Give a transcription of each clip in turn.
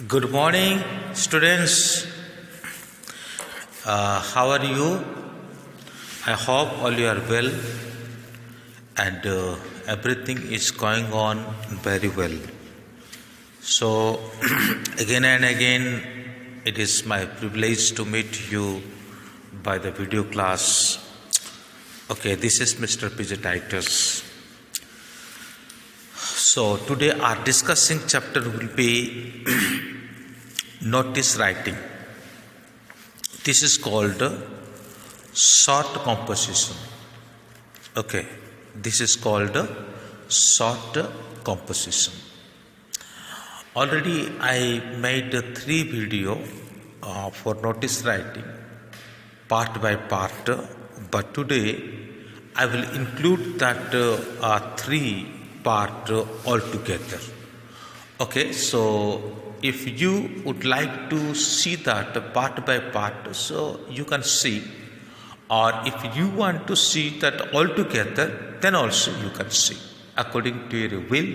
Good morning, students. How are you? I hope all you are well and everything is going on very well. So, again and again, it is my privilege to meet you by the video class. Okay, this is Mr. PJ Titus. So, today our discussing chapter will be notice writing. This is called short composition. Okay, this is called short composition. Already I made 3 video for notice writing part by part, but today I will include that 3 part altogether. Okay, so if you would like to see that part by part, so you can see, or if you want to see that altogether, then also you can see according to your will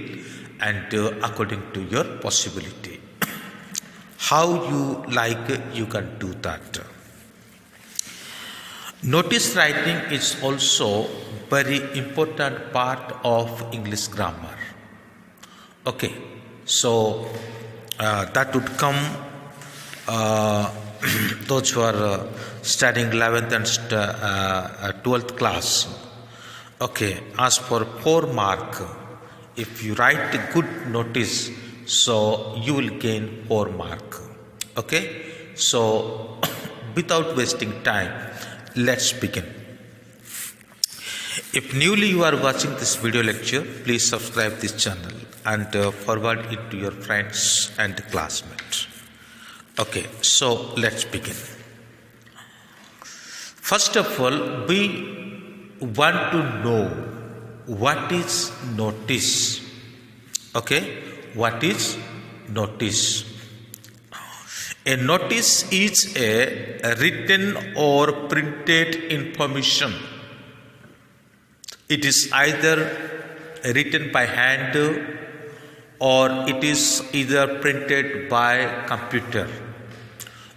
and according to your possibility. How you like, you can do that. Notice writing is also very important part of English grammar. Okay, so that would come those who are studying 11th and 12th class. Okay, as for 4 mark, if you write a good notice, so you will gain 4 mark. Okay, so without wasting time, let's begin. If newly you are watching this video lecture, please subscribe this channel and forward it to your friends and classmates. Okay, so let's begin. First of all, we want to know what is notice. Okay, what is notice? A notice is a written or printed information. It is either written by hand or it is either printed by computer.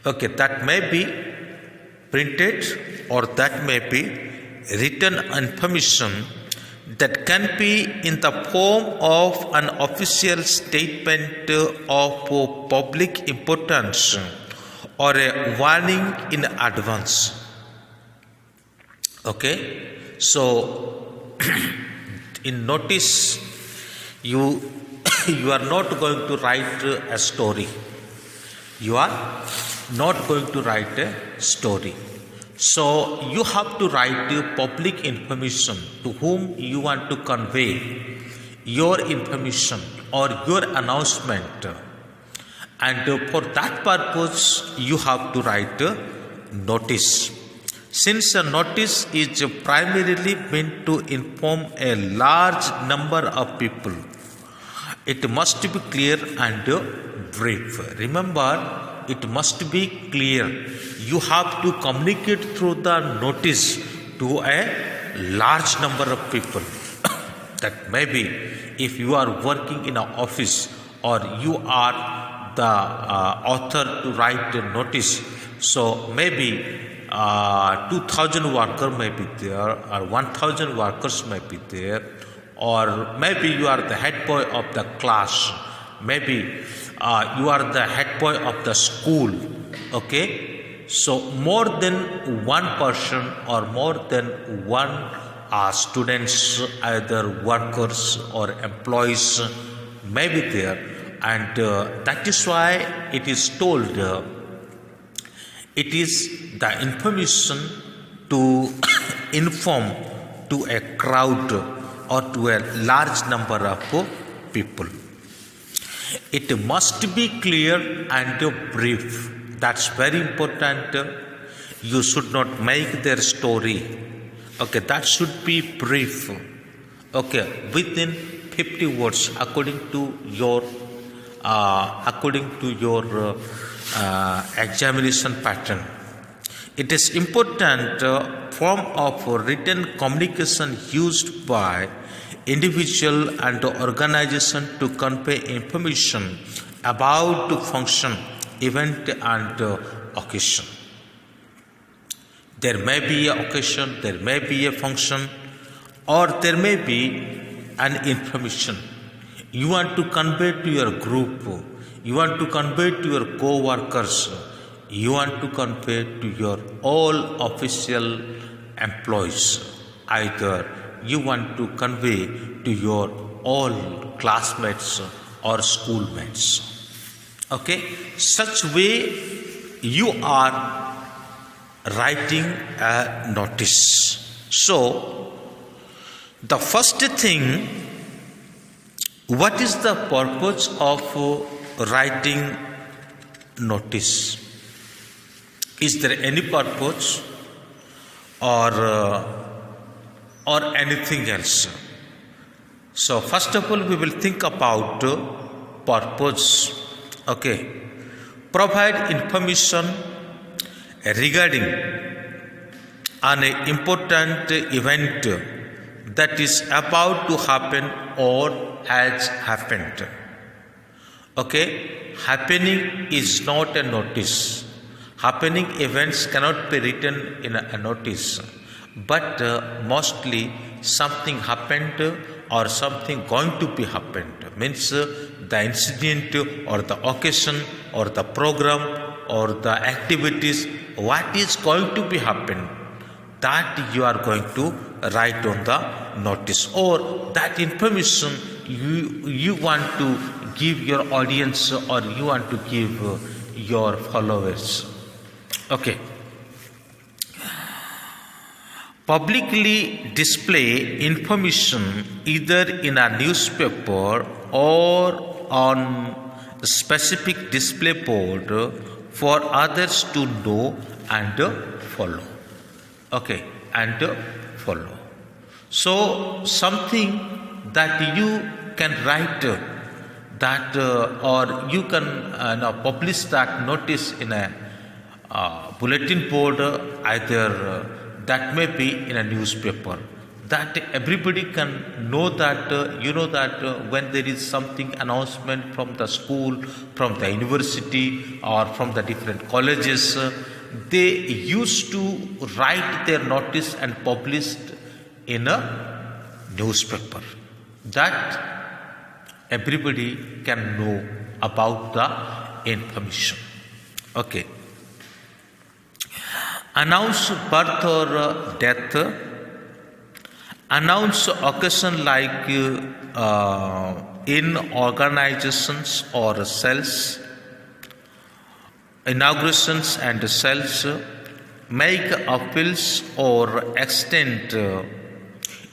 Okay, that may be printed or that may be written information that can be in the form of an official statement of public importance or a warning in advance. Okay, so in notice, you are not going to write a story. You are not going to write a story. So you have to write public information to whom you want to convey your information or your announcement. And for that purpose, you have to write a notice. Since a notice is primarily meant to inform a large number of people, it must be clear and brief. Remember, it must be clear. You have to communicate through the notice to a large number of people. That maybe if you are working in an office or you are the author to write a notice, so maybe 2,000 workers may be there or 1,000 workers may be there, or maybe you are the head boy of the class, maybe you are the head boy of the school. Okay, so more than one person or more than one students, either workers or employees may be there, and that is why it is told it is the information to inform to a crowd or to a large number of people. It must be clear and brief. That's very important. You should not make their story. Okay, that should be brief. Okay, within 50 words according to your examination pattern. It is important form of written communication used by individual and organization to convey information about function, event and occasion. There may be a occasion, there may be a function, or there may be an information you want to convey to your group, you want to convey to your co-workers, you want to convey to your all official employees, either you want to convey to your all classmates or schoolmates. Okay, such way you are writing a notice. So the first thing, what is the purpose of writing notice? Is there any purpose or anything else? So first of all, we will think about purpose. Okay, provide information regarding an important event that is about to happen or has happened. Okay, happening is not a notice. Happening events cannot be written in a notice, but mostly something happened or something going to be happened, means the incident or the occasion or the program or the activities, what is going to be happen, that you are going to write on the notice, or that information you want to give your audience or you want to give your followers. Okay, publicly display information either in a newspaper or on a specific display board for others to know and follow. Okay, and follow. So something that you can write that or you can publish that notice in a bulletin board, either that may be in a newspaper, that everybody can know that when there is something announcement from the school, from the university or from the different colleges, they used to write their notice and publish in a newspaper, that everybody can know about the information. Okay, announce birth or death, announce occasion like in organizations or cells, inaugurations and cells, make appeals or extend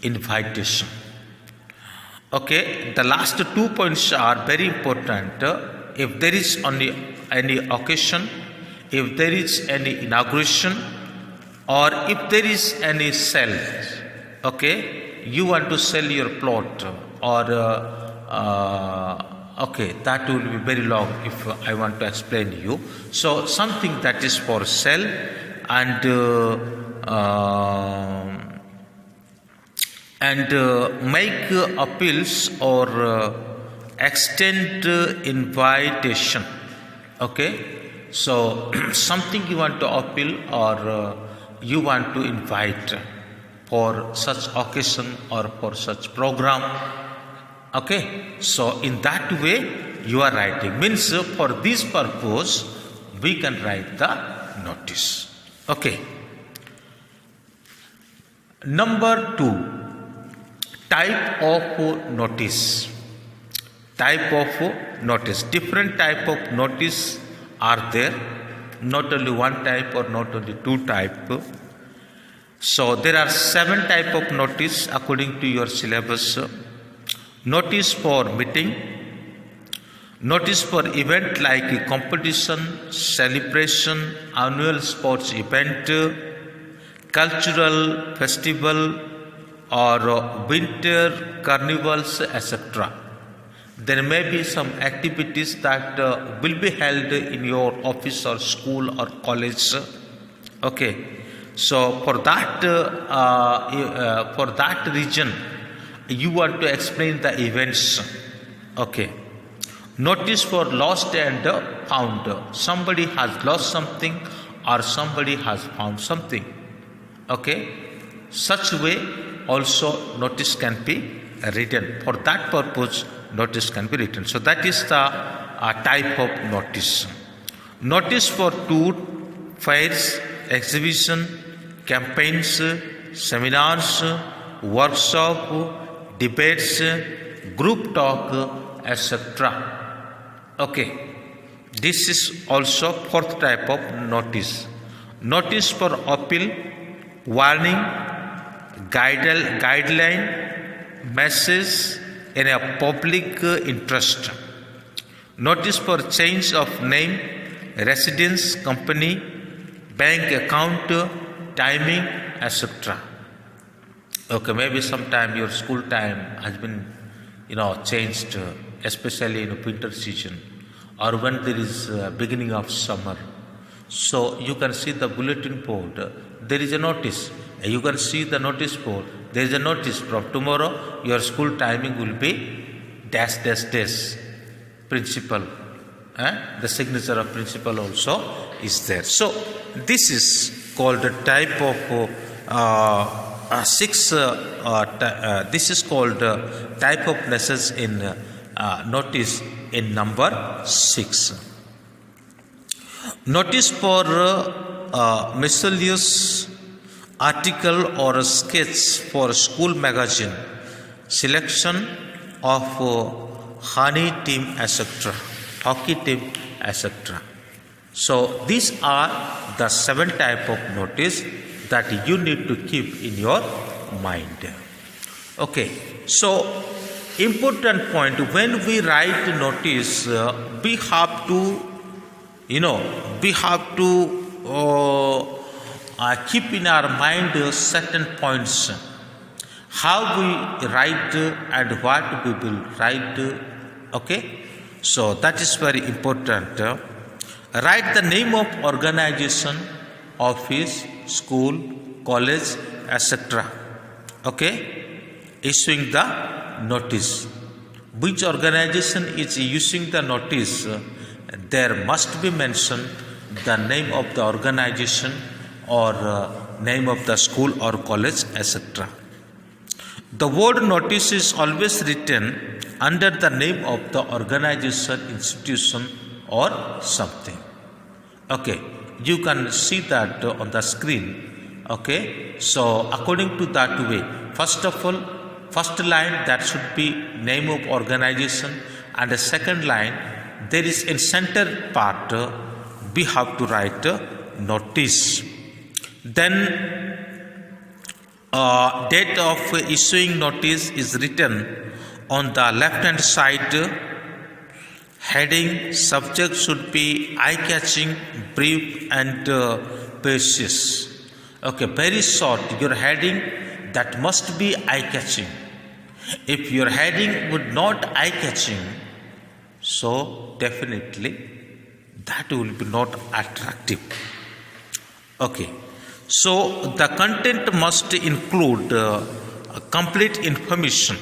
invitation. Okay, the last 2 points are very important. If there is only any occasion, if there is any inauguration, or if there is any sell, okay, you want to sell your plot, or okay, that will be very long if I want to explain to you. So something that is for sell and make appeals or extend invitation. Okay, so something you want to appeal or you want to invite for such occasion or for such program. Okay, so in that way you are writing, means for this purpose we can write the notice. Okay, number 2, type of notice. Type of notice. Different type of notice are there, not only one type or not only 2 type. So there are 7 type of notice according to your syllabus. Notice for meeting, notice for event like a competition, celebration, annual sports event, cultural festival or winter carnivals, etc. There may be some activities that will be held in your office or school or college. Okay, so for that region, you want to explain the events. Okay, Notice for lost and found. Somebody has lost something or somebody has found something. Okay, such way also notice can be written. For that purpose, notice can be written. So that is the type of notice. Notice for tour, fairs, exhibition, campaigns, seminars, workshop, debates, group talk, etc. Okay, this is also fourth type of notice. Notice for appeal, warning, guideline, message in a public interest. Notice for change of name, residence, company, bank account, timing, etc. Okay, maybe sometime your school time has been, changed, especially in winter season, or when there is beginning of summer. So you can see the bulletin board. There is a notice. You can see the notice board. There is a notice from tomorrow. Your school timing will be dash dash dash. Principal. The signature of principal also is there. So this is called a type of this is called type of message in notice in number 6. Notice for miscellaneous article or a sketch for school magazine, selection of honey team, etc., hockey team, etc. So these are the 7 type of notice that you need to keep in your mind. Okay, so important point, when we write notice, we have to keep in our mind certain points, how we write and what we will write. Okay, so that is very important. Write the name of organization, office, school, college, etc. Okay, issuing the notice. Which organization is issuing the notice? There must be mentioned the name of the organization or name of the school or college, etc. The word notice is always written under the name of the organization, institution, or something. Okay, you can see that on the screen. Okay, so according to that way, first of all, first line that should be name of organization, and the second line there is in center part we have to write notice. Then date of issuing notice is written on the left hand side. Heading, subject should be eye-catching, brief and precious. Okay, very short. Your heading that must be eye-catching. If your heading would not eye-catching, so definitely that will be not attractive. Okay, so the content must include complete information.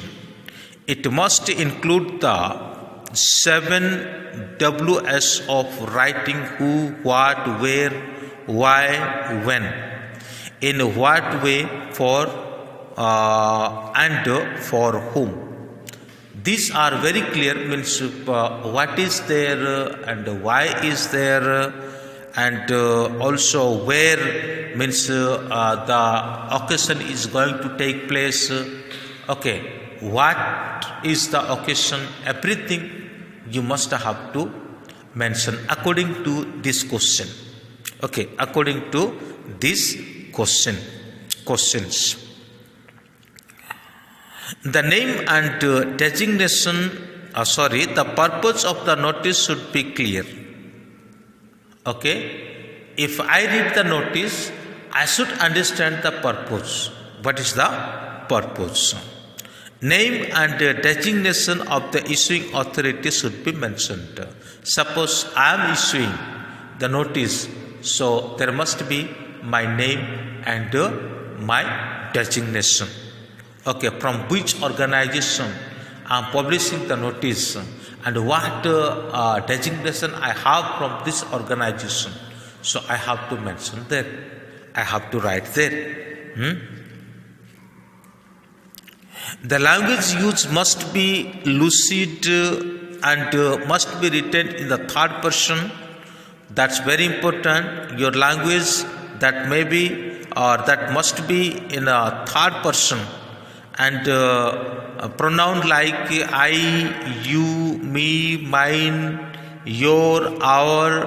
It must include the 7 Ws of writing: who, what, where, why, when, in what way, for, and for whom. These are very clear, means what is there and why is there, and also where, means the occasion is going to take place. Okay, what is the occasion, everything you must have to mention according to this question. Okay, according to this questions. The name and designation, the purpose of the notice should be clear. Okay, if I read the notice, I should understand the purpose. What is the purpose? Name and designation of the issuing authority should be mentioned. Suppose I am issuing the notice, so there must be my name and my designation. Okay, from which organization I am publishing the notice and what designation I have from this organization. So I have to mention there. I have to write there. The language used must be lucid and must be written in the third person. That's very important. Your language that may be or that must be in a third person, and a pronoun like I, you, me, mine, your, our,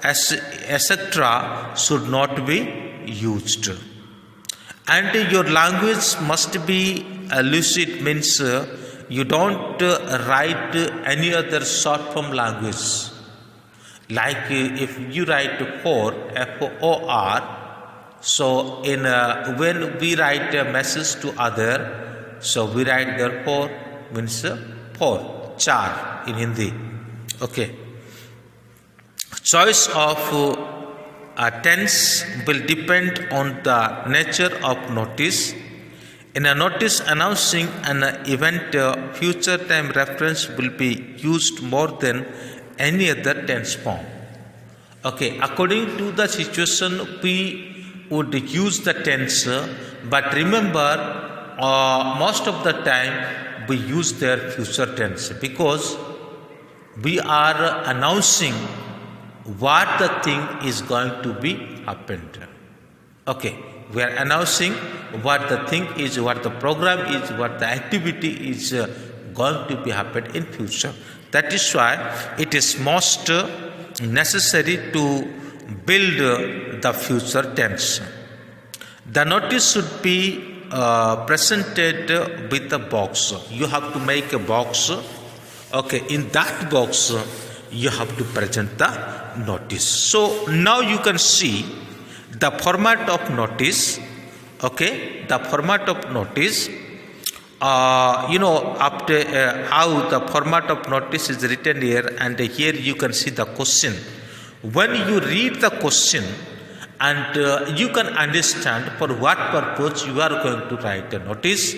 etc. should not be used. And your language must be lucid, means you don't write any other short form language. Like if you write for, F-O-R, so in when we write a message to other, so we write therefore means for, char in Hindi. Okay. Choice of tense will depend on the nature of notice. In a notice announcing an event, future time reference will be used more than any other tense form. Okay, according to the situation, we would use the tense, but remember, most of the time we use their future tense because we are announcing what the thing is going to be happened. Okay, we are announcing what the thing is, what the program is, what the activity is going to be happened in future. That is why it is most necessary to build the future tense. The notice should be presented with a box. You have to make a box. Okay, in that box you have to present the notice. So now you can see the format of notice. Okay, the format of notice. After how the format of notice is written here, and here you can see the question. When you read the question, and you can understand for what purpose you are going to write a notice,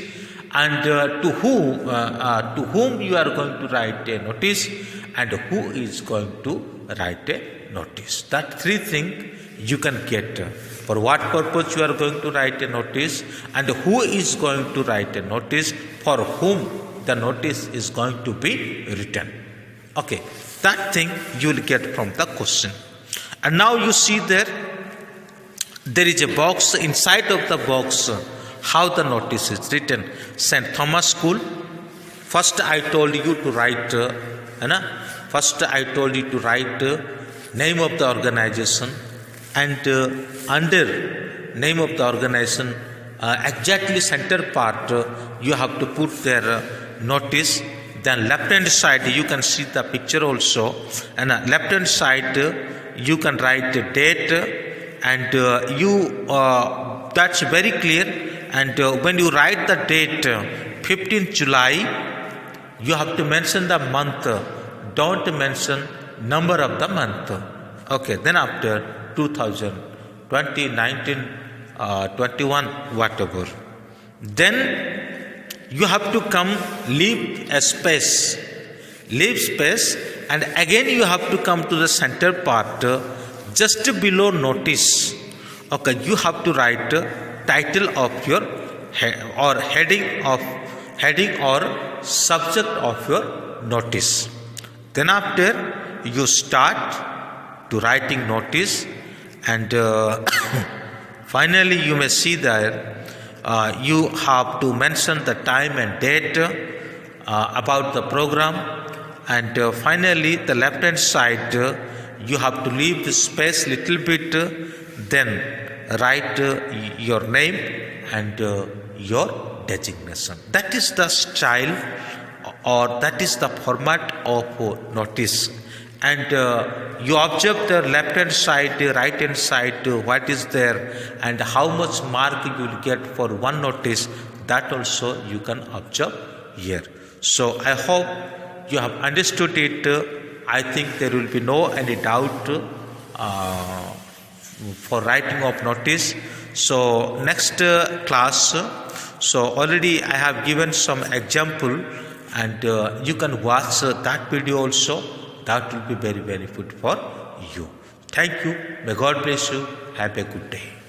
and to whom you are going to write a notice, and who is going to write a notice. That three things you can get. For what purpose you are going to write a notice, and who is going to write a notice, for whom the notice is going to be written. Okay, that thing you will get from the question. And now you see there is a box. Inside of the box, how the notice is written. St. Thomas School. First I told you to write, name of the organization, and under name of the organization, exactly center part, you have to put their notice. Then left hand side you can see the picture also, and left hand side you can write the date, and that's very clear. And when you write the date 15th July, you have to mention the month. Don't mention number of the month. Okay, then after 2020, 19, 21, whatever. Then you have to come, leave space, and again you have to come to the center part, just below notice. Okay, you have to write title of your heading or subject of your notice. Then after you start to writing notice, and finally you may see there you have to mention the time and date about the program, and finally the left hand side you have to leave the space little bit, then write your name and your designation. That is the style, or that is the format of notice. And you observe the left hand side, right hand side, what is there, and how much mark you will get for one notice. That also you can observe here. So I hope you have understood it. I think there will be no any doubt for writing of notice. So next class, so already I have given some example and you can watch that video also. That will be very benefit for you. Thank you. May God bless you. Have a good day.